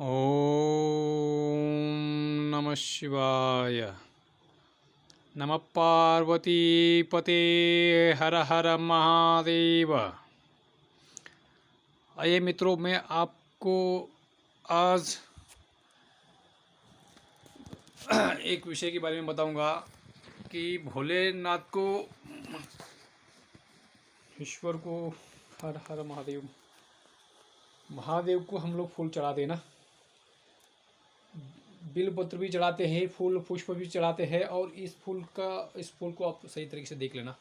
ओम नमः शिवाय। नमः पार्वती पते। हर हर महादेव। आइए मित्रों, मैं आपको आज एक विषय के बारे में बताऊंगा कि भोलेनाथ को, ईश्वर को, हर हर महादेव, महादेव को हम लोग फूल चढ़ाते हैं ना। बिल पत्र भी चढ़ाते हैं, फूल पुष्प भी चढ़ाते हैं। और इस फूल को आप सही तरीके से देख लेना।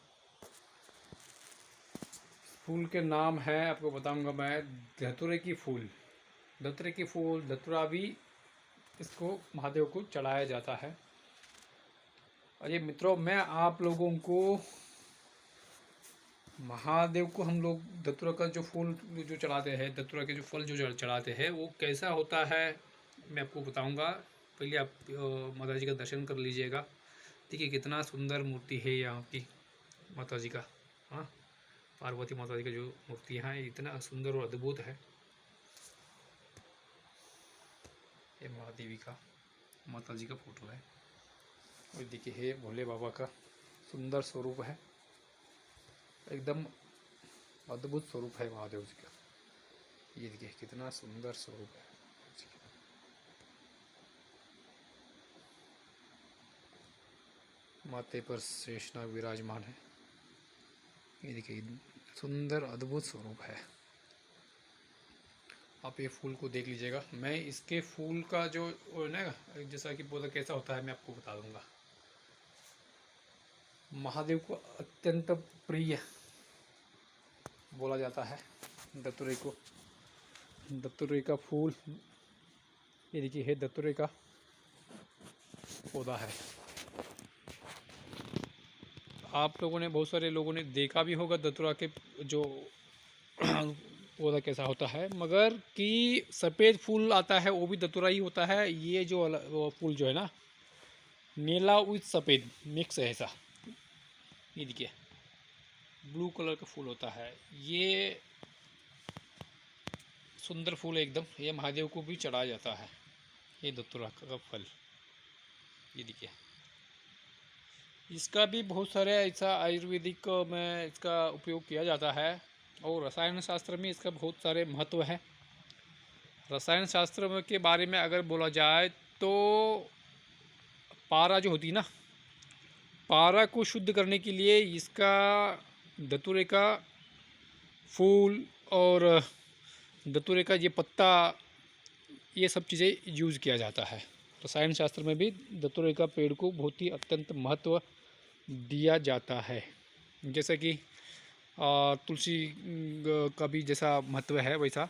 फूल के नाम है, आपको बताऊंगा मैं, धतूरे की फूल। धतूरे की फूल, धतूरा भी इसको महादेव को चढ़ाया जाता है। और ये मित्रों, मैं आप लोगों को महादेव को हम लोग धतूरा का जो फूल जो चढ़ाते हैं, धतूरा के जो फल जो चढ़ाते हैं, वो कैसा होता है मैं आपको बताऊंगा। पहले आप माता जी का दर्शन कर लीजिएगा। देखिए कितना सुंदर मूर्ति है यहाँ की माता जी का। हाँ, पार्वती माता जी का जो मूर्ति है इतना सुंदर और अद्भुत है। ये महादेवी का, माता जी का फोटो है। और देखिए है भोले बाबा का सुंदर स्वरूप है, एकदम अद्भुत स्वरूप है महादेव जी का। ये देखिए कितना सुंदर स्वरूप है। माथे पर शेषनाग विराजमान है। ये देखिए सुंदर अद्भुत स्वरूप है। आप ये फूल को देख लीजिएगा। मैं इसके फूल का जो ना, जैसा कि पौधा कैसा होता है मैं आपको बता दूंगा। महादेव को अत्यंत प्रिय बोला जाता है धतूरे को। धतूरे का फूल, ये देखिए है धतूरे का पौधा है। आप लोगों ने, बहुत सारे लोगों ने देखा भी होगा धतूरा के जो पौधा कैसा होता है, मगर कि सफ़ेद फूल आता है वो भी धतूरा ही होता है। ये जो वो फूल जो है ना, नीला विथ सफ़ेद मिक्स है ऐसा। ये देखिए ब्लू कलर का फूल होता है। ये सुंदर फूल एकदम, ये महादेव को भी चढ़ाया जाता है। ये धतूरा का फल, ये देखिए। इसका भी बहुत सारे ऐसा आयुर्वेदिक में इसका उपयोग किया जाता है। और रसायन शास्त्र में इसका बहुत सारे महत्व है। रसायन शास्त्र के बारे में अगर बोला जाए तो पारा जो होती है ना, पारा को शुद्ध करने के लिए इसका, धतूरे का फूल और धतूरे का ये पत्ता, ये सब चीज़ें यूज़ किया जाता है। रसायन शास्त्र में भी धतूरे का पेड़ को बहुत ही अत्यंत महत्व दिया जाता है। जैसे कि तुलसी का भी जैसा महत्व है, वैसा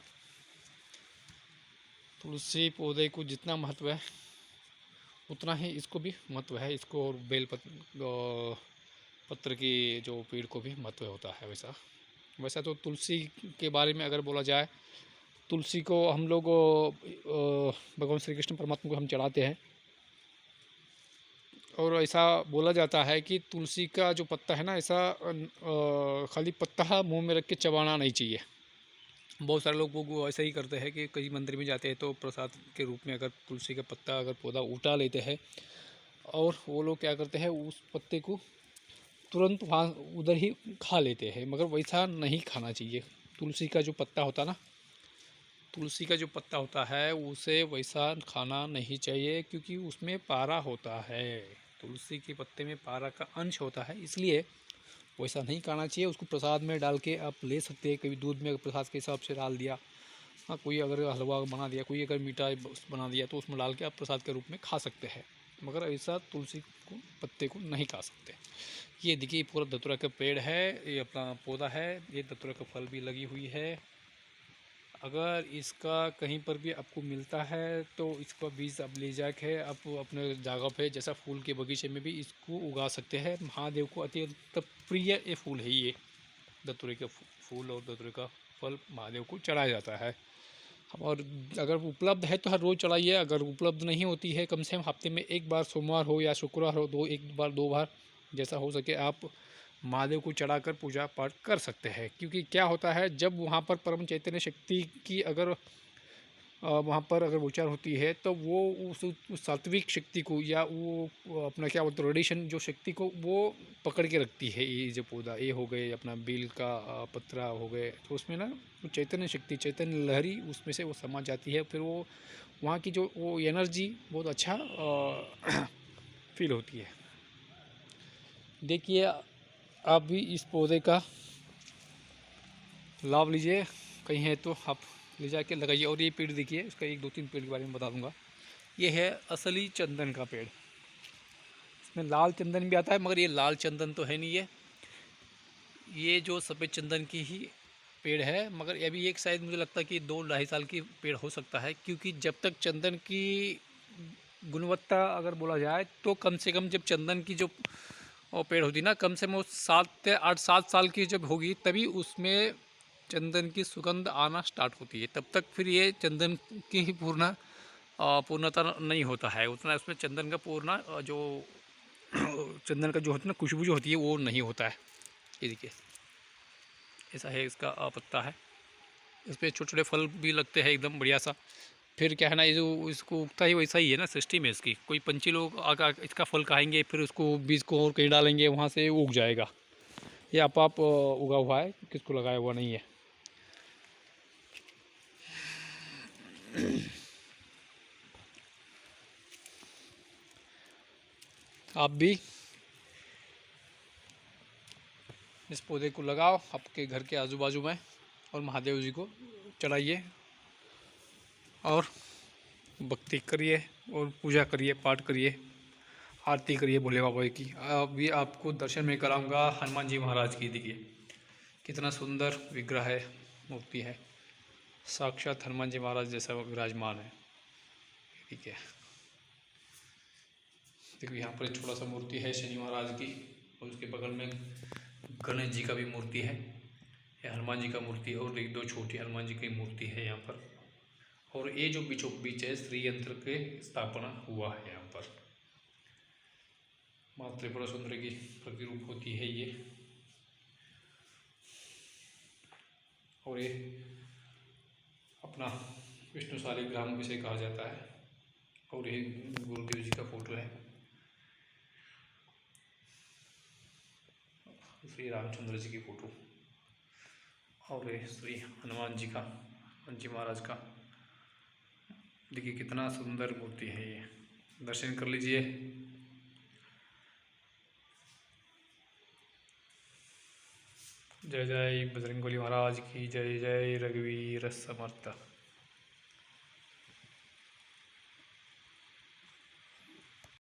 तुलसी पौधे को जितना महत्व है उतना ही इसको भी महत्व है। इसको और पत्र की जो पेड़ को भी महत्व होता है वैसा। वैसा तो तुलसी के बारे में अगर बोला जाए, तुलसी को हम लोग भगवान श्री कृष्ण परमात्मा को हम चढ़ाते हैं। और ऐसा बोला जाता है कि तुलसी का जो पत्ता है ना, ऐसा खाली पत्ता मुंह में रख के चबाना नहीं चाहिए। बहुत सारे लोग वो ऐसा ही करते हैं कि कई मंदिर में जाते हैं तो प्रसाद के रूप में अगर तुलसी का पत्ता, अगर पौधा उठा लेते हैं और वो लोग क्या करते हैं, उस पत्ते को तुरंत वहाँ उधर ही खा लेते हैं। मगर वैसा नहीं खाना चाहिए। तुलसी का जो पत्ता होता ना, तुलसी का जो पत्ता होता है उसे वैसा खाना नहीं चाहिए, क्योंकि उसमें पारा होता है। तुलसी के पत्ते में पारा का अंश होता है, इसलिए वैसा नहीं खाना चाहिए। उसको प्रसाद में डाल के आप ले सकते हैं। कभी दूध में प्रसाद के हिसाब से डाल दिया, हाँ, कोई अगर हलवा बना दिया, कोई अगर मीठा बना दिया तो उसमें डाल के आप प्रसाद के रूप में खा सकते हैं। मगर ऐसा तुलसी को पत्ते को नहीं खा सकते। ये देखिए पूरा धतूरा का पेड़ है, ये अपना पौधा है। ये धतूरा का फल भी लगी हुई है। अगर इसका कहीं पर भी आपको मिलता है तो इसका बीज आप ले जाके आप अपने जगह पे, जैसा फूल के बगीचे में भी इसको उगा सकते हैं। महादेव को अत्यंत प्रिय ये फूल है। ये धतूरे का फूल और धतूरे का फल महादेव को चढ़ाया जाता है। और अगर उपलब्ध है तो हर रोज़ चढ़ाइए। अगर उपलब्ध नहीं होती है, कम से कम हफ्ते में एक बार, सोमवार हो या शुक्रवार हो, एक बार दो बार जैसा हो सके आप महादेव को चढ़ाकर पूजा पाठ कर सकते हैं। क्योंकि क्या होता है, जब वहाँ पर परम चैतन्य शक्ति की अगर वहाँ पर अगर विचार होती है तो वो उस सात्विक शक्ति को या वो अपना क्या बोलते हैं रेडिएशन जो शक्ति को वो पकड़ के रखती है। ये जो पौधा ये हो गए अपना बेल का पत्रा हो गए, तो उसमें ना वो चैतन्य शक्ति चैतन्य लहरी उसमें से वो समा जाती है। फिर वो वहाँ की जो वो एनर्जी बहुत अच्छा फील होती है। देखिए आप भी इस पौधे का लाभ लीजिए, कहीं है तो आप ले जाके लगाइए। और ये पेड़ देखिए, इसका एक दो तीन पेड़ के बारे में बता दूंगा। ये है असली चंदन का पेड़। इसमें लाल चंदन भी आता है, मगर ये लाल चंदन तो है नहीं। ये जो सफ़ेद चंदन की ही पेड़ है, मगर अभी एक शायद मुझे लगता है कि 2-2.5 साल की पेड़ हो सकता है। क्योंकि जब तक चंदन की गुणवत्ता अगर बोला जाए तो कम से कम जब चंदन की जो पेड़ होती ना, कम से कम वो 7 से 8 7 साल की जब होगी तभी उसमें चंदन की सुगंध आना स्टार्ट होती है। तब तक फिर ये चंदन की ही पूर्णता नहीं होता है उतना। उसमें चंदन का पूर्ण जो चंदन का जो होता है ना खुशबू जो होती है वो नहीं होता है। ये देखिए ऐसा है इसका पत्ता है। इस पर छोटे छोटे फल भी लगते हैं एकदम बढ़िया सा। फिर क्या है ना, ये जो इसको उगता ही वैसा ही है ना सिस्टम है इसकी। कोई पंछी लोग आकर इसका फल खाएंगे, फिर उसको बीज को और कहीं डालेंगे, वहाँ से उग जाएगा। ये आप उगा हुआ है, किसको लगाया हुआ नहीं है। आप भी इस पौधे को लगाओ आपके घर के आजू बाजू में, और महादेव जी को चढ़ाइए और भक्ति करिए और पूजा करिए, पाठ करिए, आरती करिए भोले बाबा की। अभी आपको दर्शन में कराऊंगा हनुमान जी महाराज की। देखिए कितना सुंदर विग्रह है, मूर्ति है, साक्षात हनुमान जी महाराज जैसा विराजमान है। ठीक है, देखो यहाँ पर एक छोटा सा मूर्ति है शनि महाराज की, और उसके बगल में गणेश जी का भी मूर्ति है, ये हनुमान जी का मूर्ति है, और एक दो छोटी हनुमान जी की मूर्ति है यहाँ पर। और ये जो बीचों बीच है श्री यंत्र के स्थापना हुआ है यहाँ पर। माँ त्रिपुरा सुंदरी की प्रतिरूप होती है ये। और ये अपना विष्णु शालिग्राम भी से कहा जाता है। और ये गुरुदेव जी का फोटो है, श्री रामचंद्र जी की फोटो। और ये श्री हनुमान जी का, हनुमान जी महाराज का। देखिए कितना सुंदर मूर्ति है ये, दर्शन कर लीजिए। जय जय बजरंगबली महाराज की जय। जय रघुवीर समर्थ।